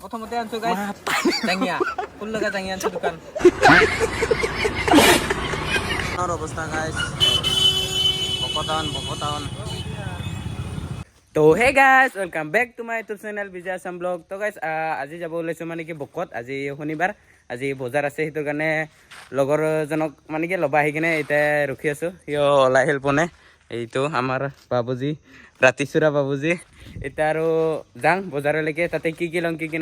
প্রথমতে আনছো গাইস জাঙ্গিয়া ফুল লাগা জাঙ্গিয়া আনছো দোকান আর অবস্থা গাইস বকতান তো হে guys welcome back to my YouTube channel Bijoy Assam blog তো গাইস আজি যাব ওলাইছো মানে কি বকত আজি শনিবাৰ আজি বজাৰ আছে হেতুৰ কাৰণে লগৰ জনক মানে কি লবা আহি কিনে এতিয়া ৰখি আছো সিও ওলাই আহিল পনে এইটো আমাৰ বাবুজি ৰাতিচুৰা বাবুজি এটা আৰু যাং বজাৰলৈকে তাতে কি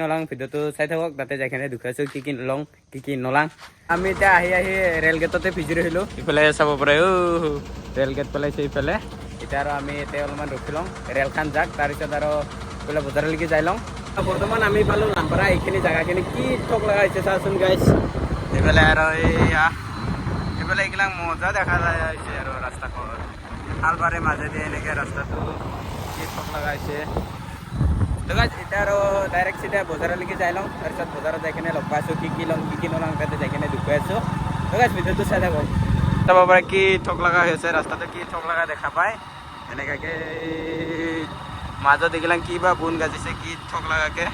নলং ভিডিঅ'টো চাই থাকক তাতে যাই কিনে দেখাইছো কি লং কি নলাং আমি এতিয়া আহি ৰেল গেটতে ভিজি ৰহিলো ইফালে চাব পাৰে ৰেল গেট পেলাইছে ইফালে এতিয়া আৰু আমি এতিয়া অলপমান ৰখি লওঁ ৰেলখন যাক তাৰপিছত আৰু বোলে বজাৰলৈকে যাই লওঁ বৰ্তমান আমি পালো নাম্বাৰা এইখিনি জেগাখিনি কি ঠক লগাইছে চাচোন গাইছ এইফালে আৰু এইফালে এইবিলাক মজা দেখা যায় আহিছে আৰু ৰাস্তাখন আলবাৰে মাজেদি এনেকৈ ৰাস্তাটো কি ঠক লগাইছে তো গাইছ এতিয়া আৰু ডাইৰেক্ট চিধা বজাৰলৈকে যাই লওঁ তাৰপিছত বজাৰত যাই কিনে লগ পাইছোঁ কি লওঁ কি নলওঁ তাতে যাই কিনে দেখুৱাই আছোঁ তো গাইছ ভিডিঅ'টো চাই থাকক চাব পাৰে কি ঠক লগা হৈছে ৰাস্তাটো কি ঠক লগা দেখা পায় এনেকুৱাকৈ মাজত দেখিলাম কি বা বুন গাজিছে কি ঠক লগাকে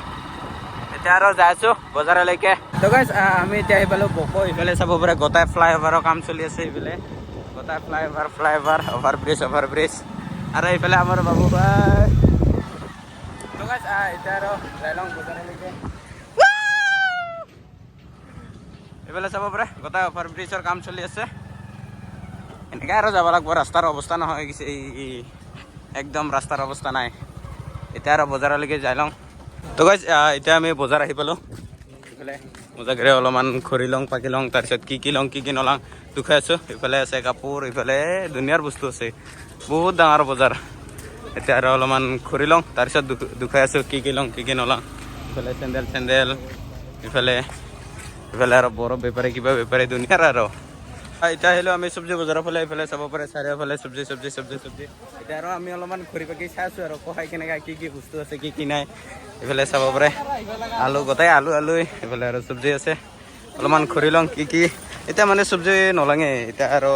এতিয়া আৰু যাই আছোঁ বজাৰলৈকে তো গাইছ আমি এতিয়া আহি পালোঁ বকো ইফালে চাব পাৰে গোটাই ফ্লাইঅভাৰৰ কাম চলি আছে এইফালে গোটাই ফ্লাইঅভাৰ অভাৰব্ৰিজ আৰু এইফালে আমাৰ বাবু ভাই তো গাইছ এতিয়া আৰু যাই লওঁ বজাৰলৈকে এইফালে চাব পাৰে গোটাই অভাৰব্ৰিজৰ কাম চলি আছে এনেকৈ আৰু যাব লাগিব ৰাস্তাৰ অৱস্থা নহয় গৈছে একদম ৰাস্তাৰ অৱস্থা নাই এতিয়া আৰু বজাৰলৈকে যাই লওঁ তো গাইছ এতিয়া আমি বজাৰ আহি পালোঁ এইফালে মজাকেৰে অলপমান খৰি লওঁ পাকি লওঁ তাৰপিছত কি লওঁ কি নলওঁ দুখাই আছোঁ ইফালে আছে কাপোৰ ইফালে দুনিয়াৰ বস্তু আছে বহুত ডাঙৰ বজাৰ এতিয়া আৰু অলপমান খৰি লওঁ তাৰপিছত দুখাই আছোঁ কি লওঁ কি নলওঁ ইফালে চেণ্ডেল ইফালে আৰু বৰফ বেপাৰী কিবা বেপাৰী দুনিয়াৰ আৰু এতিয়া আহিলোঁ আমি চব্জি বজাৰৰ ফালে এইফালে চাব পাৰে চাৰিওফালে চব্জি এতিয়া আৰু আমি অলপমান ঘূৰি পাকি চাই আছোঁ আৰু কহাই কেনেকৈ কি বস্তু আছে কি নাই এইফালে চাব পাৰে আলু গোটাই আলু এইফালে আৰু চব্জি আছে অলপমান ঘূৰি লওঁ কি এতিয়া মানে চব্জি নলাঙে এতিয়া আৰু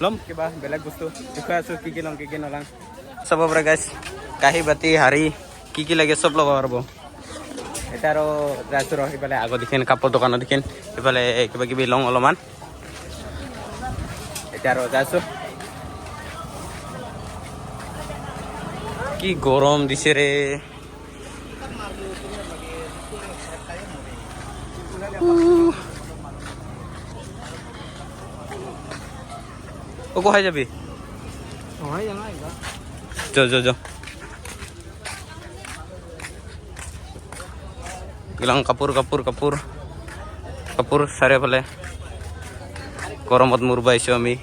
ল'ম কিবা বেলেগ বস্তু দেখুৱাই আছোঁ কি লওঁ কি নলওঁ চাব পাৰে গাইছ কাঁহী বাতি হাৰি কি লাগে চব ল'ব পাৰিব এতিয়া আৰু যাইছোঁ ৰ সিফালে আগত দেখিন কাপোৰ দোকানত দেখিন এইফালে কিবা কিবি লওঁ অলপমান এতিয়া আৰু যাইছোঁ কি গৰম দিছে ৰে কোথায় যাবি য গিলাং কাপোৰ চাৰিওফালে গৰমত মৰিব আহিছোঁ আমি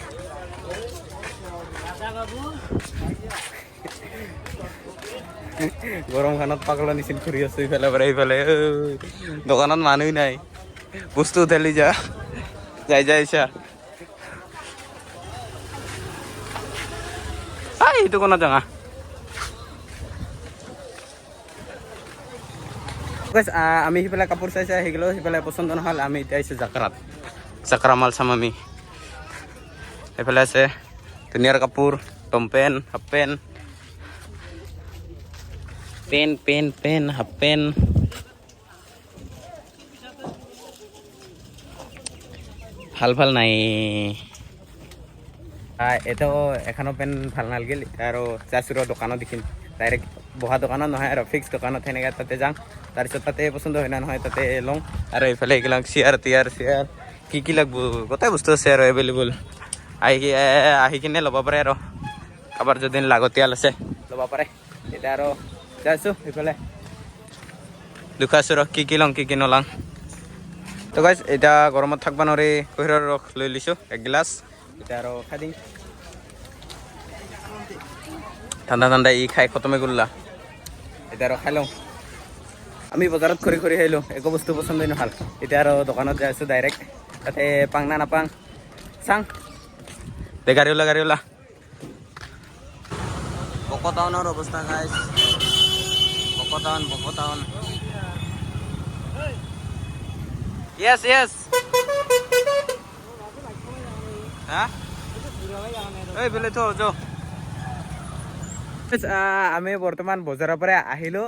গৰমখনত পাগলৰ নিচিনা ঘূৰি আছোঁ ইফালে পৰা ইফালে দোকানত মানুহ নাই বস্তু উঠালি যাই আছা এইটো কোনো জেগা আমি সিফালে কাপোৰ চাই আহি গ'লোঁ সিফালে পচন্দ নহ'ল আমি এতিয়া আহিছোঁ জাকৰা মাল চাম আমি এইফালে আছে ধুনীয়াৰ কাপোৰ টম pant half pant half pant ভাল নাই এটাও এখনো পেণ্ট ভাল নালাগিল আৰু যাইছোঁ দোকানত দেখিম ডাইৰেক্ট বহা দোকানত নহয় আৰু ফিক্স দোকানত সেনেকৈ তাতে যাওঁ তাৰপিছত তাতে পচন্দ হয় না নহয় তাতে লওঁ আৰু এইফালে এইবিলাক চেয়াৰ কি লাগব গোটেই বস্তু আছে আৰু এভেইলেবল আহি কিনে ল'ব পাৰে আৰু কাৰোবাৰ যদি লাগতিয়াল আছে ল'ব পাৰে এতিয়া আৰু যাইছোঁ এইফালে দেখুৱাইছোঁ ৰ কি লওঁ কি নলওঁ তো গাইছ এতিয়া গৰমত থাকিব নোৱাৰি কুহিয়াৰৰ ৰস লৈ লৈছোঁ 1 গিলাচ এতিয়া আৰু খাই দিম ঠাণ্ডা খাই খতমে কৰিলা এতিয়া আৰু খাই লওঁ আমি বজাৰত ঘূৰি আহিলোঁ একো বস্তু পচন্দই নহ'ল এতিয়া আৰু দোকানত যাই আছোঁ ডাইৰেক্ট তাতে পাং না নাপাং চাং দে গাড়ী ওলা বকো টাউনৰ অৱস্থা গাইছ বকো টাউন yes হা এই বেলে তো আমি বৰ্তমান বজাৰৰ পৰা আহিলোঁ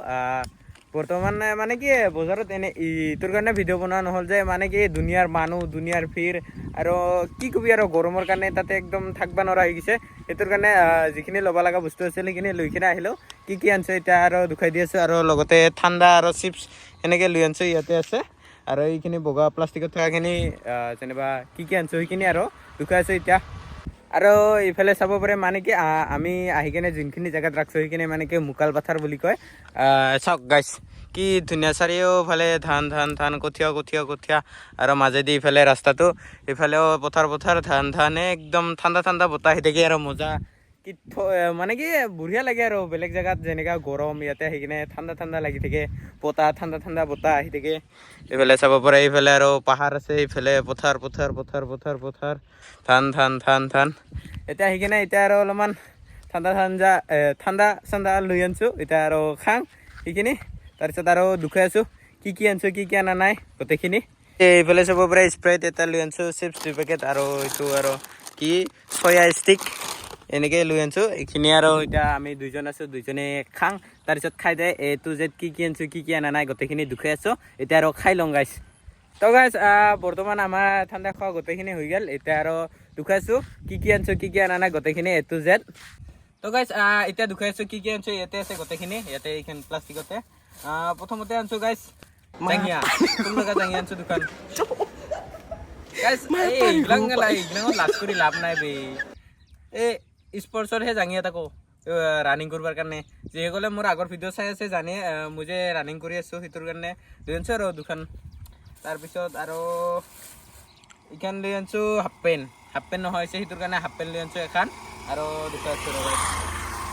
বৰ্তমান মানে কি বজাৰত এনে ইটোৰ কাৰণে ভিডিঅ' বনোৱা নহ'ল যে মানে কি দুনিয়াৰ মানুহ দুনিয়াৰ ভিৰ আৰু কি কবি আৰু গৰমৰ কাৰণে তাতে একদম থাকিব নোৱাৰা হৈ গৈছে সেইটোৰ কাৰণে যিখিনি ল'ব লগা বস্তু আছিল সেইখিনি লৈ কিনে আহিলোঁ কি আনিছোঁ এতিয়া আৰু দুখাই দি আছোঁ আৰু লগতে ঠাণ্ডা আৰু চিপছ এনেকৈ লৈ আনিছোঁ ইয়াতে আছে আৰু এইখিনি বগা প্লাষ্টিকত থকাখিনি যেনিবা কি আনিছোঁ সেইখিনি আৰু দুখাই আছোঁ এতিয়া আৰু ইফালে চাব পাৰে মানে কি আমি আহি কিনে যোনখিনি জেগাত ৰাখছোঁ সেইখিনি মানে কি মুকাল পাথাৰ বুলি কয় চাওক গাইছ কি ধুনীয়া চাৰিওফালে ধান কঠীয়া আৰু মাজেদি ইফালে ৰাস্তাটো ইফালেও পথাৰ ধানে একদম ঠাণ্ডা বতাহ আহি থাকে আৰু মজা কি মানে কি বঢ়িয়া লাগে আৰু বেলেগ জেগাত যেনেকুৱা গৰম ইয়াতে আহি কিনে ঠাণ্ডা লাগি থাকে বতাহ ঠাণ্ডা বতাহ আহি থাকে এইফালে চাব পাৰে এইফালে আৰু পাহাৰ আছে এইফালে পথাৰ ধান এতিয়া আহি কিনে এতিয়া আৰু অলপমান ঠাণ্ডা চাণ্ডা লৈ আনিছোঁ এতিয়া আৰু খাং সেইখিনি তাৰপিছত আৰু দুখাই আছোঁ কি আনিছোঁ কি অনা নাই গোটেইখিনি এইফালে চাব পাৰে স্প্ৰাইট এটা লৈ আনিছোঁ চিপছ 2 পেকেট আৰু এইটো আৰু কি চয়া ষ্টিক এনেকৈ লৈ আনিছোঁ এইখিনি আৰু এতিয়া আমি দুইজন আছোঁ দুইজনে খাং তাৰপিছত খাই যায় এইটো যে কি আনিছোঁ কি অনা নাই গোটেইখিনি দুখাই আছোঁ এতিয়া আৰু খাই লওঁ গাইছ তো গাইছ বৰ্তমান আমাৰ ঠাণ্ডা খোৱা গোটেইখিনি হৈ গ'ল এতিয়া আৰু দুখাইছোঁ কি আনিছোঁ কি অনা নাই গোটেইখিনি A to Z তো গাইছ এতিয়া দুখাই আছোঁ কি আনিছোঁ ইয়াতে আছে গোটেইখিনি ইয়াতে এইখন প্লাষ্টিকতে প্ৰথমতে আনিছোঁ গাইছ জাঙিয়া তোমালোকে জাঙিয়া আনিছোঁ দোকান গাইছ এইগিলাঙত লাজ কৰি লাভ নাই বে এই স্পৰ্টছৰহে জাঙিয়া তাকো ৰানিং কৰিবৰ কাৰণে যিসকলে মোৰ আগৰ ভিডিঅ' চাই আছে জানে মই যে ৰানিং কৰি আছোঁ সেইটোৰ কাৰণে লৈ আনিছোঁ আৰু দুখন তাৰপিছত আৰু এইখন লৈ আনিছোঁ হাফ পেণ্ট নহয় হৈছে সেইটোৰ কাৰণে হাফ পেণ্ট লৈ আনিছোঁ এখন আৰু দুটা আছোঁ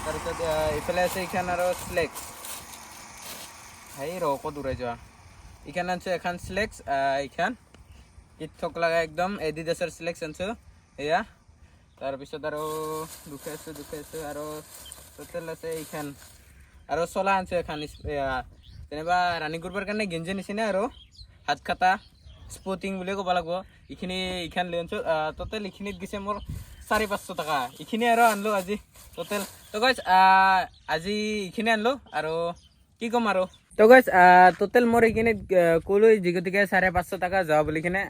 তাৰপিছত এইফালে আছে এইখন আৰু স্লেক্স ক'ত উৰাই যোৱা এইখান আনছোঁ এখন স্লেক্স এইখান কিট লগা একদম এডিডাছৰ স্লেক্স আনছোঁ এয়া তাৰপিছত আৰু দুখাই আছোঁ আৰু টোটেল আছে এইখান আৰু চলা আনছোঁ এখন যেনিবা ৰানিং কৰিবৰ কাৰণে গেঞ্জি নিচিনা আৰু হাত খাটা স্পৰ্টিং বুলিয়ে ক'ব লাগিব এইখান লৈ আনছোঁ টোটেল এইখিনিত গৈছে মোৰ 400-500 টকা এইখিনি আৰু আনলোঁ আজি টোটেল তো গাইছ আজি এইখিনি আনলোঁ আৰু কি ক'ম আৰু তো গাইছ টোটেল মোৰ এইখিনিত ক'লোঁ যি গতিকে 550 টকা যোৱা বুলি কিনে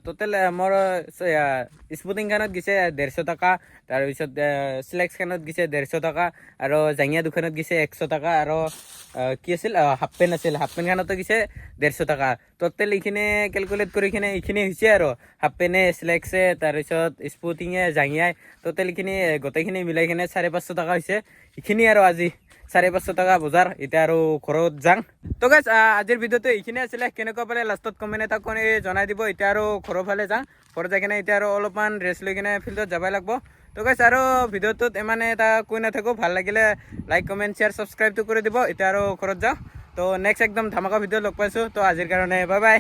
টোটেল মোৰ স্পৰ্টিংখনত গৈছে 150 টকা তাৰপিছত স্লেক্সখনত গৈছে 150 টকা আৰু জাঙিয়া দোকানত গৈছে 100 টকা আৰু কি আছিল হাফ পেণ্ট আছিল হাফ পেণ্টখনতো গৈছে 150 টকা টোটেল এইখিনি কেলকুলেট কৰি কিনে এইখিনি হৈছে আৰু হাফ পেণ্টে স্লেক্সে তাৰপিছত স্পৰ্টিঙে জাঙিয়াই টোটেল এইখিনি গোটেইখিনি মিলাই কিনে 550 টকা হৈছে এইখিনি আৰু আজি 550 টকা বজাৰ এতিয়া আৰু ঘৰত যাং তো গাইছ আজিৰ ভিডিঅ'টো এইখিনি আছিলে কেনেকুৱা পালে লাষ্টত কমেণ্ট এটা কৰি জনাই দিব এতিয়া আৰু ঘৰৰ ফালে যাওঁ ঘৰত যাই কিনে এতিয়া আৰু অলপমান ৰেষ্ট লৈ কিনে ফিল্ডত যাবই লাগিব তো গাইছ আৰু ভিডিঅ'টোত ইমানে এটা কৈ নাথাকোঁ ভাল লাগিলে লাইক কমেণ্ট শ্বেয়াৰ ছাবস্ক্ৰাইবটো কৰি দিব এতিয়া আৰু ঘৰত যাওঁ তো নেক্সট একদম ধামাকা ভিডিঅ' লগ পাইছোঁ তো আজিৰ কাৰণে বাই